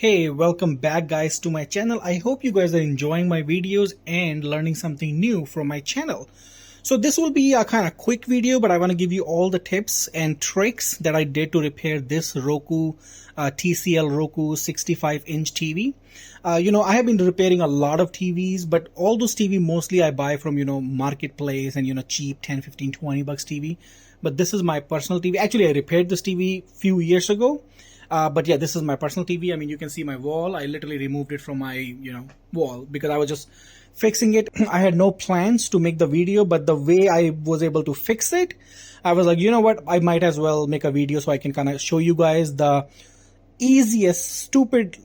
Hey, welcome back guys to my channel. I hope you guys are enjoying my videos and learning something new from my channel. So this will be a kind of quick video, but I want to give you all the tips and tricks that I did to repair this Roku, TCL Roku 65-inch TV. I have been repairing a lot of TVs, but all those TV mostly I buy from, marketplace and, cheap 10, 15, 20 bucks TV. But this is my personal TV. Actually, I repaired this TV few years ago. But yeah, this is my personal TV. I mean, you can see my wall. I literally removed it from my, wall because I was just fixing it. I had no plans to make the video, but the way I was able to fix it, I was like, you know what? I might as well make a video so I can kind of show you guys the easiest, stupid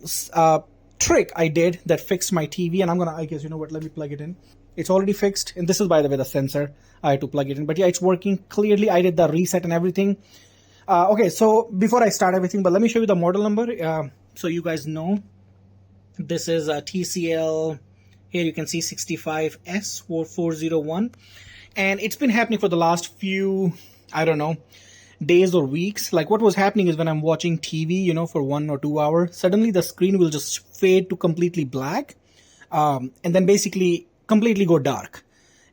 trick I did that fixed my TV. And I guess, let me plug it in. It's already fixed. And this is, by the way, the sensor. I had to plug it in. But yeah, it's working clearly. I did the reset and everything. Okay, so before I start everything, but let me show you the model number so you guys know. This is a TCL, here you can see 65S4401, and it's been happening for the last few, I don't know, days or weeks. Like what was happening is when I'm watching TV, for 1 or 2 hours, suddenly the screen will just fade to completely black and then basically completely go dark.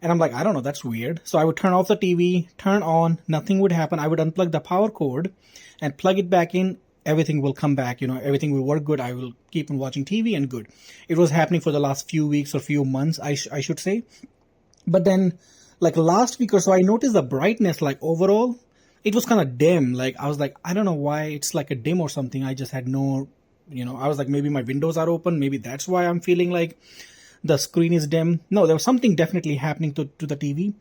And I'm like, I don't know, that's weird. So I would turn off the TV, turn on, nothing would happen. I would unplug the power cord and plug it back in. Everything will come back, everything will work good. I will keep on watching TV and good. It was happening for the last few weeks or few months, I should say. But then like last week or so, I noticed the brightness, like overall, it was kind of dim. Like I was like, I don't know why it's like a dim or something. I just had no, I was like, maybe my windows are open. Maybe that's why I'm feeling like the screen is dim. No, there was something definitely happening to the TV.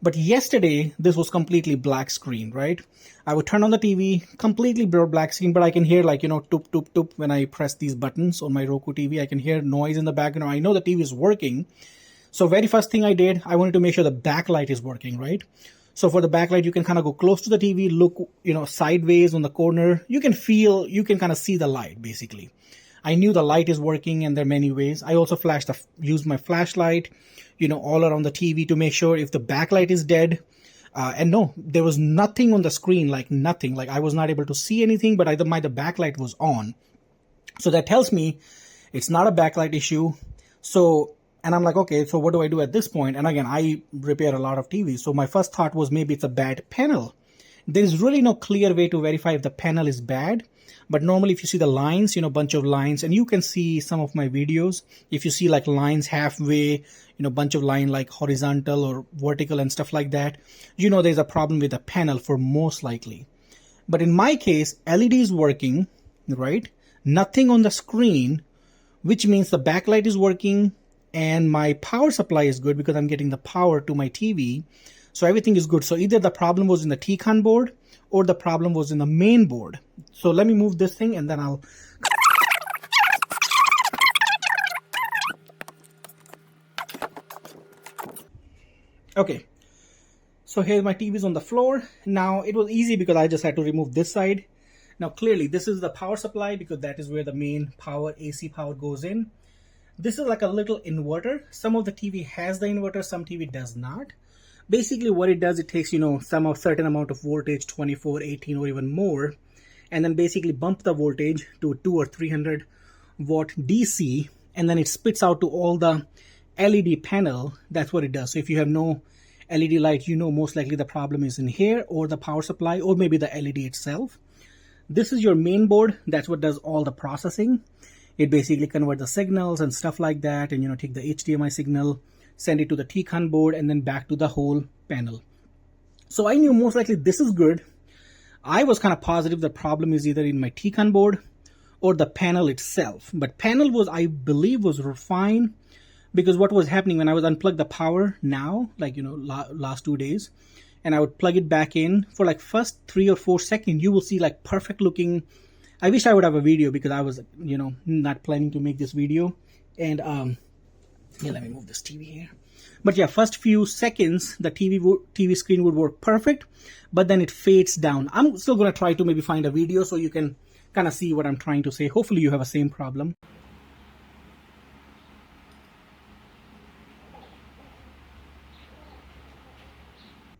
But yesterday, this was completely black screen, right? I would turn on the TV, completely black screen, but I can hear like, toop, toop, toop when I press these buttons on my Roku TV. I can hear noise in the background. I know the TV is working. So very first thing I did, I wanted to make sure the backlight is working, right? So for the backlight, you can kind of go close to the TV, look, sideways on the corner. You can kind of see the light basically. I knew the light is working and there are many ways. I also used my flashlight, all around the TV to make sure if the backlight is dead. And no, there was nothing on the screen, like nothing. Like I was not able to see anything, but the backlight was on. So that tells me it's not a backlight issue. So, and I'm like, okay, so what do I do at this point? And again, I repair a lot of TVs. So my first thought was maybe it's a bad panel. There is really no clear way to verify if the panel is bad. But normally if you see the lines, bunch of lines, and you can see some of my videos, if you see like lines halfway, bunch of line like horizontal or vertical and stuff like that, there's a problem with the panel for most likely. But in my case, LED is working, right? Nothing on the screen, which means the backlight is working and my power supply is good because I'm getting the power to my TV. So everything is good. So either the problem was in the TCON board or the problem was in the main board. So let me move this thing and then I'll... Okay. So here my TV is on the floor. Now it was easy because I just had to remove this side. Now clearly this is the power supply because that is where the main power, AC power goes in. This is like a little inverter. Some of the TV has the inverter, some TV does not. Basically what it does, it takes, some certain amount of voltage, 24, 18 or even more, and then basically bump the voltage to 200 or 300 watt DC, and then it spits out to all the LED panel. That's what it does. So if you have no LED light, most likely the problem is in here or the power supply or maybe the LED itself. This is your main board. That's what does all the processing. It basically converts the signals and stuff like that, and take the HDMI signal, send it to the TCON board, and then back to the whole panel. So I knew most likely this is good. I was kind of positive the problem is either in my TCON board or the panel itself. But panel was, I believe, was fine because what was happening when I was unplugged the power now, like, last 2 days, and I would plug it back in for like first 3 or 4 seconds, you will see like perfect looking. I wish I would have a video because I was, not planning to make this video. And, yeah, let me move this TV here. But yeah, first few seconds, the TV screen would work perfect, but then it fades down. I'm still going to try to maybe find a video so you can kind of see what I'm trying to say. Hopefully you have the same problem.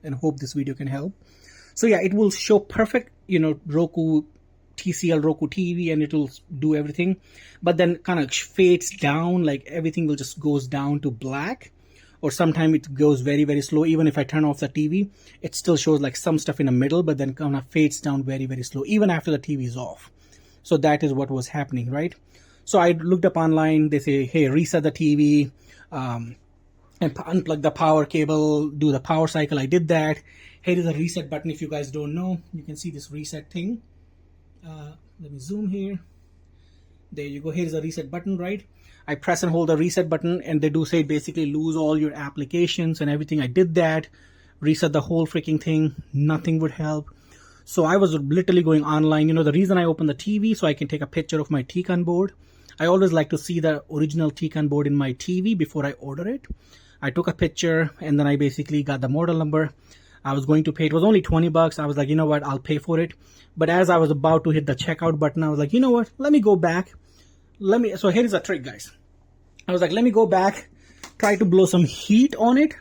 And hope this video can help. So yeah, it will show perfect, Roku TCL Roku TV and it'll do everything, but then kind of fades down, like everything will just goes down to black, or sometimes it goes very, very slow. Even if I turn off the TV, it still shows like some stuff in the middle, but then kind of fades down very, very slow, even after the TV is off. So that is what was happening, right? So I looked up online, they say, hey, reset the TV, and unplug the power cable, do the power cycle. I did that. Here is a reset button. If you guys don't know, you can see this reset thing. Let me zoom here. There you go. Here's a reset button, right? I press and hold the reset button, and they do say basically lose all your applications and everything. I did that, reset the whole freaking thing. Nothing would help. So I was literally going online. You know, the reason I opened the TV, so I can take a picture of my Tcon board. I always like to see the original Tcon board in my TV before I order it. I took a picture, and then I basically got the model number. I was going to pay. It was only 20 bucks. I was like, you know what, I'll pay for it. But as I was about to hit the checkout button, I was like, you know what, let me go back. So here's a trick, guys. I was like, let me go back, try to blow some heat on it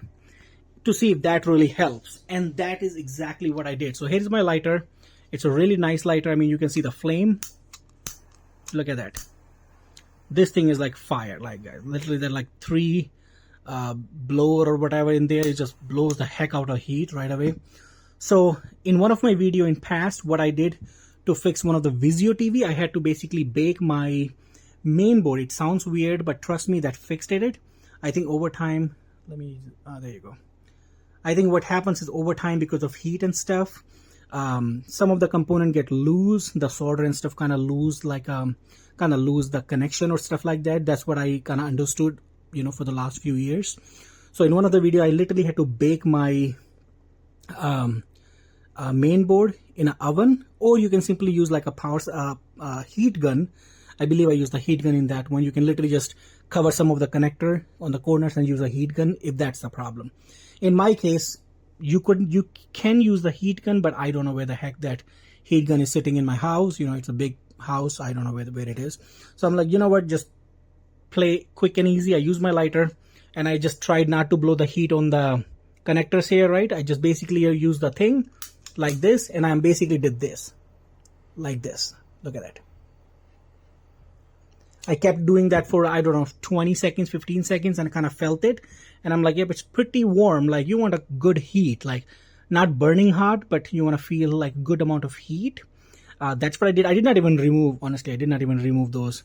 to see if that really helps. And that is exactly what I did. So here's my lighter. It's a really nice lighter. I mean, you can see the flame. Look at that. This thing is like fire, like, guys. Literally, there are like 3 blower or whatever in there. It just blows the heck out of heat right away. So in one of my video in past, what I did to fix one of the Vizio TV, I had to basically bake my main board. It sounds weird, but trust me, that fixed it. I think over time, there you go. I think what happens is over time, because of heat and stuff, some of the component get loose, the solder and stuff kind of lose, like kind of lose the connection or stuff like that. That's what I kind of understood, you know, for the last few years. So in one of the video, I literally had to bake my main board in an oven, or you can simply use like a power heat gun. I believe I used the heat gun in that one. You can literally just cover some of the connector on the corners and use a heat gun if that's the problem. In my case, you can use the heat gun, but I don't know where the heck that heat gun is sitting in my house. You know, it's a big house. I don't know where it is. So I'm like, you know what, just play quick and easy. I use my lighter, and I just tried not to blow the heat on the connectors here, right? I just basically used the thing like this, and I basically did this like this. Look at that. I kept doing that for, I don't know, 20 seconds, 15 seconds, and I kind of felt it. And I'm like, yep, it's pretty warm. Like, you want a good heat, like not burning hot, but you want to feel like a good amount of heat. That's what I did. I did not even remove, honestly, I did not even remove those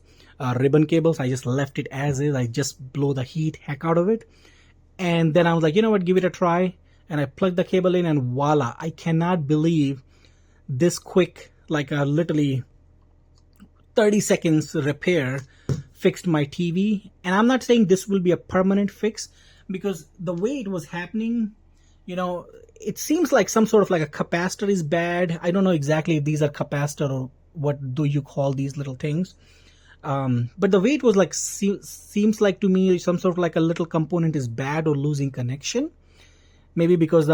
ribbon cables. I just left it as is. I just blow the heat heck out of it. And then I was like, you know what, give it a try. And I plugged the cable in, and voila. I cannot believe this quick, like literally 30 seconds repair fixed my TV. And I'm not saying this will be a permanent fix, because the way it was happening, you know, it seems like some sort of like a capacitor is bad. I don't know exactly if these are capacitor or what do you call these little things. But the way it was like, seems like to me some sort of like a little component is bad or losing connection. Maybe because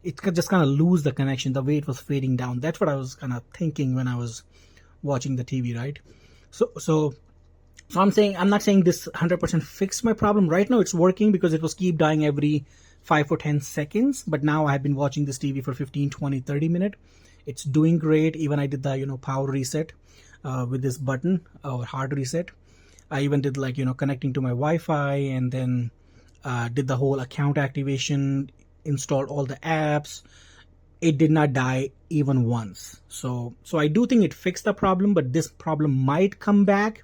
it could just kind of lose the connection, the way it was fading down. That's what I was kind of thinking when I was watching the TV, right? So I'm not saying this 100% fixed my problem. Right now it's working because it was keep dying every 5 or 10 seconds. But now I've been watching this TV for 15, 20, 30 minutes. It's doing great. Even I did the, you know, power reset with this button or hard reset. I even did like, you know, connecting to my Wi-Fi, and then did the whole account activation, installed all the apps. It did not die even once. So I do think it fixed the problem, but this problem might come back.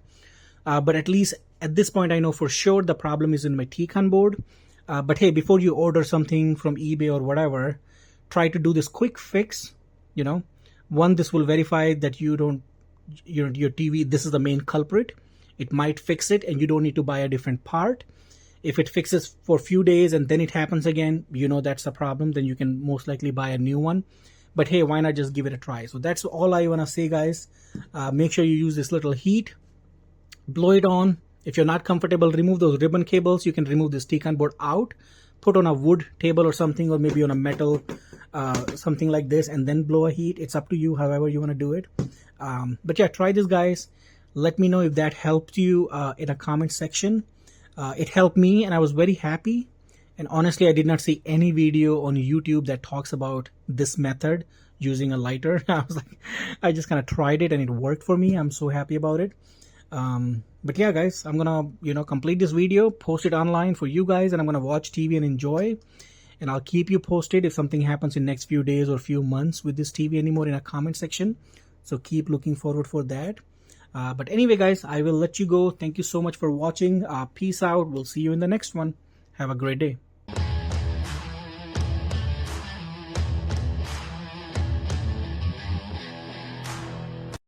But at least at this point, I know for sure the problem is in my Tcon board. But hey, before you order something from eBay or whatever, try to do this quick fix. You know, one, this will verify that you don't, your TV, this is the main culprit. It might fix it, and you don't need to buy a different part. If it fixes for a few days and then it happens again, you know that's the problem. Then you can most likely buy a new one. But hey, why not just give it a try? So that's all I want to say, guys. Make sure you use this little heat. Blow it on. If you're not comfortable, remove those ribbon cables. You can remove this Tcon board out. Put on a wood table or something, or maybe on a metal, something like this, and then blow a heat. It's up to you, however you want to do it. But yeah, try this, guys. Let me know if that helped you in a comment section. It helped me, and I was very happy. And honestly, I did not see any video on YouTube that talks about this method using a lighter. I just kind of tried it and it worked for me. I'm so happy about it. But yeah, guys, I'm gonna complete this video, post it online for you guys, and I'm gonna watch TV and enjoy. And I'll keep you posted if something happens in next few days or few months with this TV anymore in a comment section. So keep looking forward for that. But anyway, guys, I will let you go. Thank you so much for watching. Peace out. We'll see you in the next one. Have a great day.